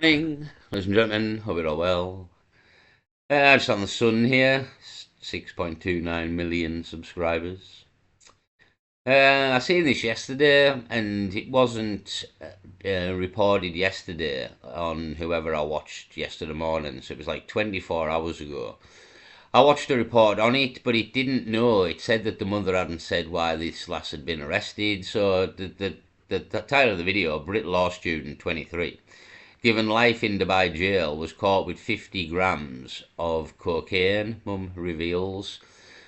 Morning, ladies and gentlemen. Hope you're all well. Just on the sun here, 6.29 million subscribers. I seen this yesterday, and it wasn't reported yesterday on whoever I watched yesterday morning, so it was like 24 hours ago. I watched a report on it, but it didn't know. It said that the mother hadn't said why this lass had been arrested, so the title of the video, Brit law student 23 given life in Dubai jail, was caught with 50 grams of cocaine, mum reveals.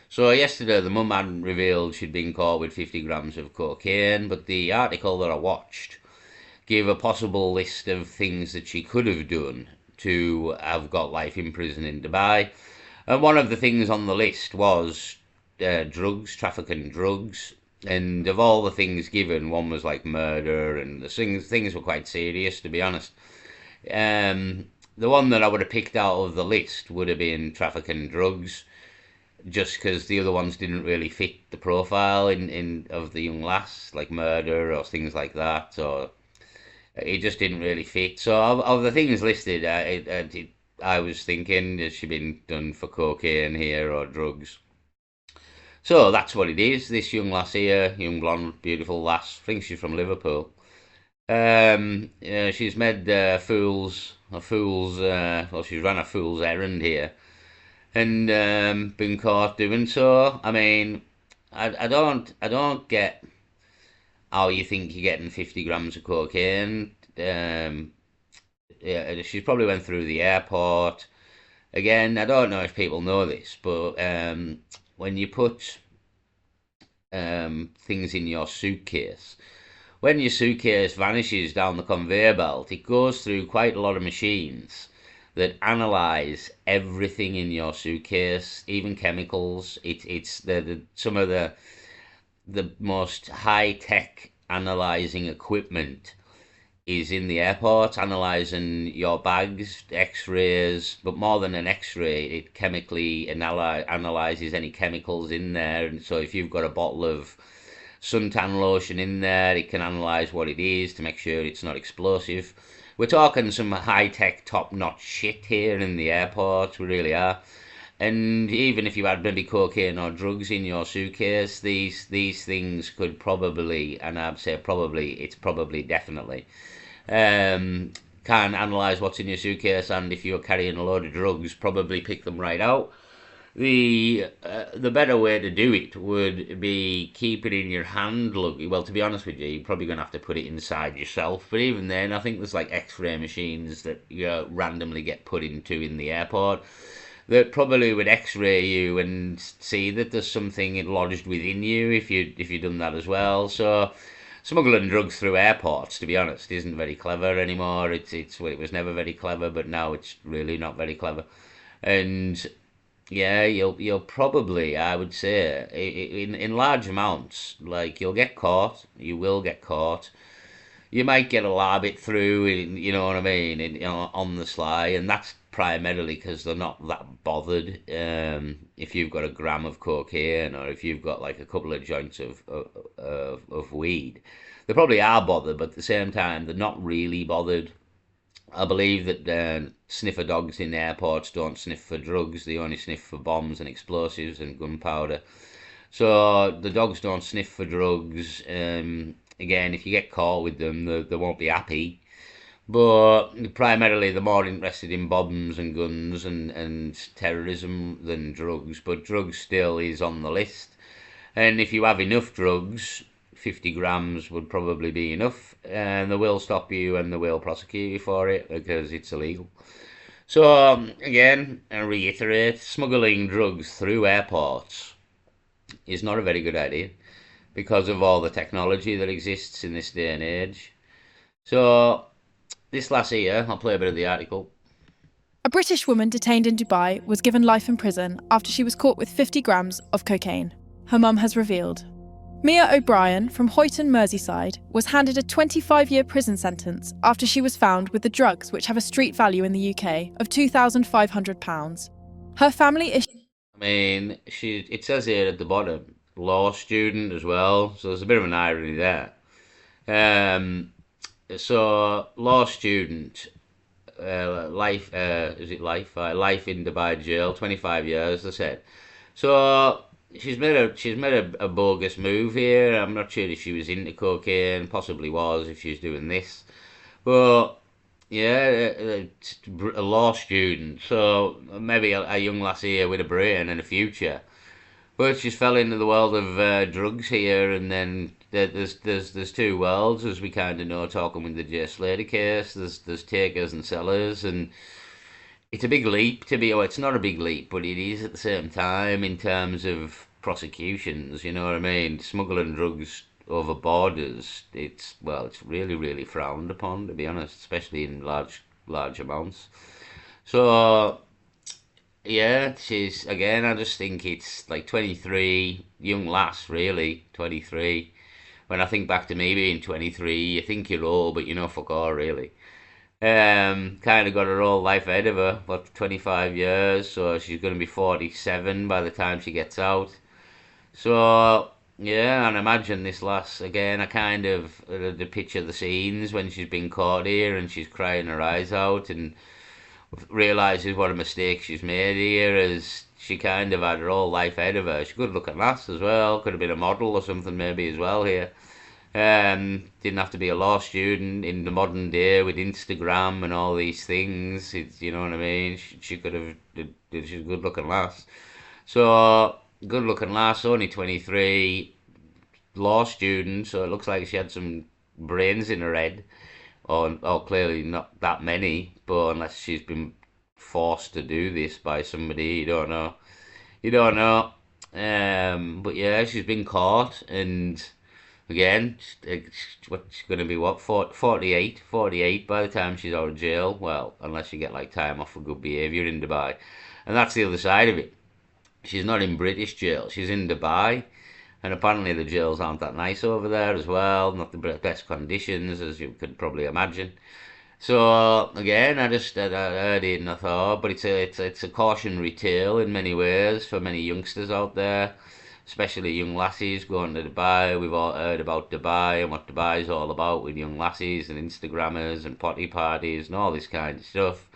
So yesterday the mum hadn't revealed she'd been caught with 50 grams of cocaine, but the article that I watched gave a possible list of things that she could have done to have got life in prison in Dubai. And one of the things on the list was drugs, trafficking drugs. And of all the things given, one was like murder, and the things were quite serious, to be honest. The one that I would have picked out of the list would have been trafficking drugs, just because the other ones didn't really fit the profile in of the young lass, like murder or things like that, or it just didn't really fit. So of the things listed, I was thinking, has she been done for cocaine here or drugs? So that's what it is. This young lass here, young blonde, beautiful lass, I think she's from Liverpool. Yeah, she's made well, she's run a fool's errand here and been caught doing so. I mean, I don't get how you think you're getting 50 grams of cocaine. Yeah, she probably went through the airport. Again, I don't know if people know this, but when you put things in your suitcase, when your suitcase vanishes down the conveyor belt, it goes through quite a lot of machines that analyze everything in your suitcase, even chemicals. It's some of the most high tech analyzing equipment is in the airport, analyzing your bags, X-rays, but more than an X-ray, it chemically analyzes any chemicals in there. And so if you've got a bottle of suntan lotion in there, it can analyze what it is to make sure it's not explosive. We're talking some high-tech, top-notch shit here in the airport, we really are. And even if you had maybe cocaine or drugs in your suitcase, these things could probably, and I'd say probably, it's probably definitely, can analyze what's in your suitcase, and if you're carrying a load of drugs, probably pick them right out. The better way to do it would be keep it in your hand. Look, well, to be honest with you, you're probably going to have to put it inside yourself. But even then, I think there's like X-ray machines that you randomly get put into in the airport that probably would X-ray you and see that there's something lodged within you if you done that as well. So smuggling drugs through airports, to be honest, isn't very clever anymore. Well, it was never very clever, but now it's really not very clever. And yeah, you'll probably, I would say, in large amounts, like you'll get caught, you will get caught. You might get a larbit through, you know what I mean, on the sly, and that's primarily because they're not that bothered. If you've got a gram of cocaine or if you've got like a couple of joints of weed, they probably are bothered, but at the same time, they're not really bothered. I believe that sniffer dogs in airports don't sniff for drugs, they only sniff for bombs and explosives and gunpowder. So the dogs don't sniff for drugs. Again, if you get caught with them, they won't be happy. But primarily, they're more interested in bombs and guns and terrorism than drugs. But drugs still is on the list. And if you have enough drugs, 50 grams would probably be enough, and they will stop you and they will prosecute you for it because it's illegal. So, again, I reiterate, smuggling drugs through airports is not a very good idea because of all the technology that exists in this day and age. So, this last year, I'll play a bit of the article. A British woman detained in Dubai was given life in prison after she was caught with 50 grams of cocaine. Her mum has revealed. Mia O'Brien from Hoyton, Merseyside, was handed a 25-year prison sentence after she was found with the drugs which have a street value in the UK of £2,500. Her family issued... I mean, it says here at the bottom, law student as well, so there's a bit of an irony there. So, law student, life. Is it life? Life in Dubai jail, 25 years. They said. So she's made a bogus move here. I'm not sure if she was into cocaine. Possibly was if she was doing this. But yeah, a law student. So maybe a young lassie here with a brain and a future. But she's fell into the world of drugs here, and then there's two worlds, as we kind of know, talking with the Jay Slater case. There's takers and sellers, and it's a big leap to be. Oh, it's not a big leap, but it is at the same time in terms of prosecutions. You know what I mean? Smuggling drugs over borders. It's really really frowned upon, to be honest, especially in large amounts. So yeah, she's again. I just think it's like 23, young lass, really 23. When I think back to me being 23, you think you're old, but you know fuck all really. Kind of got her whole life ahead of her, what 25 years, so she's going to be 47 by the time she gets out. So yeah, and imagine this lass again. I kind of the picture the scenes when she's been caught here and she's crying her eyes out and realizes what a mistake she's made here. As she kind of had her whole life ahead of her. She's a good looking lass as well. Could have been a model or something maybe as well here. Didn't have to be a law student in the modern day with Instagram and all these things. You know what I mean? She could have. She's a good looking lass. So good looking lass, only 23, law student. So it looks like she had some brains in her head, or clearly not that many. But unless she's been forced to do this by somebody, you don't know. You don't know. But yeah, she's been caught, and again, what's going to be what, 48 by the time she's out of jail. Well, unless you get like time off for good behaviour in Dubai. And that's the other side of it. She's not in British jail. She's in Dubai. And apparently the jails aren't that nice over there as well. Not the best conditions, as you could probably imagine. So again, I heard it and I thought, but it's a cautionary tale in many ways for many youngsters out there, especially young lassies going to Dubai. We've all heard about Dubai and what Dubai is all about with young lassies and Instagrammers and potty parties and all this kind of stuff.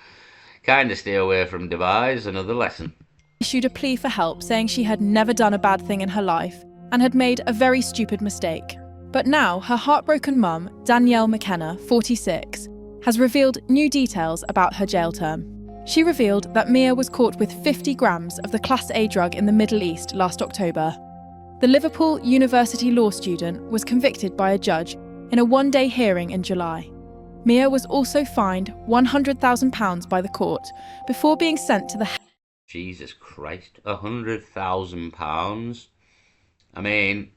Kind of stay away from Dubai is another lesson. Issued a plea for help, saying she had never done a bad thing in her life and had made a very stupid mistake. But now her heartbroken mum, Danielle McKenna, 46, has revealed new details about her jail term. She revealed that Mia was caught with 50 grams of the Class A drug in the Middle East last October. The Liverpool University law student was convicted by a judge in a one-day hearing in July. Mia was also fined £100,000 by the court before being sent to the... Jesus Christ, £100,000. I mean,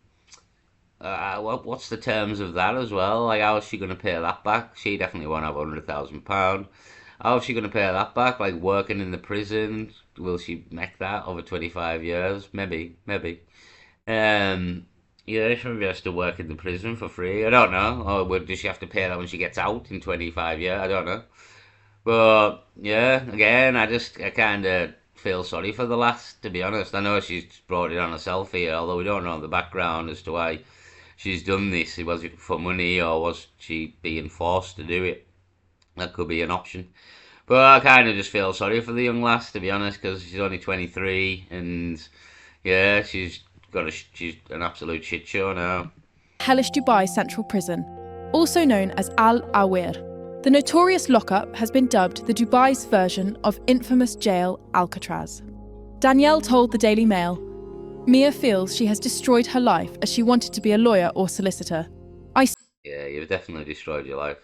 what's the terms of that as well? Like, how is she going to pay that back? She definitely won't have £100,000. How is she going to pay that back? Like, working in the prison? Will she make that over 25 years? Maybe. Yeah, she maybe has to work in the prison for free. I don't know. Or does she have to pay that when she gets out in 25 years? I don't know. But yeah, again, I kind of feel sorry for the lass, to be honest. I know she's brought it on herself here, although we don't know the background as to why she's done this. Was it for money or was she being forced to do it? That could be an option. But I kind of just feel sorry for the young lass, to be honest, because she's only 23 and yeah, she's an absolute shit show now. hellish Dubai Central Prison, also known as Al Awir. The notorious lockup has been dubbed the Dubai's version of infamous jail Alcatraz. Danielle told the Daily Mail, Mia feels she has destroyed her life as she wanted to be a lawyer or solicitor. Yeah, you've definitely destroyed your life.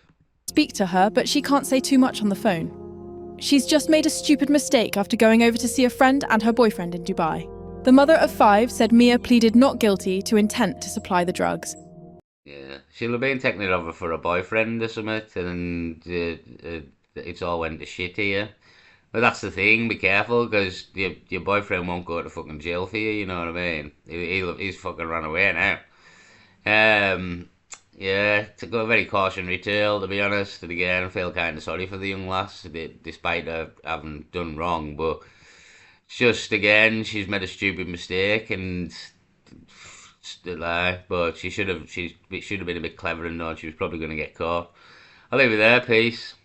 Speak to her, but she can't say too much on the phone. She's just made a stupid mistake after going over to see a friend and her boyfriend in Dubai. The mother of 5 said Mia pleaded not guilty to intent to supply the drugs. Yeah, she'll have been taking it over for a boyfriend or something, and it's all went to shit here. But that's the thing, be careful, because your boyfriend won't go to fucking jail for you, you know what I mean? He's fucking run away now. Yeah, it's a very cautionary tale, to be honest, and again, I feel kind of sorry for the young lass, despite her having done wrong, but it's just, again, she's made a stupid mistake, and still lie, but she should have been a bit clever and known she was probably going to get caught. I'll leave it there, peace.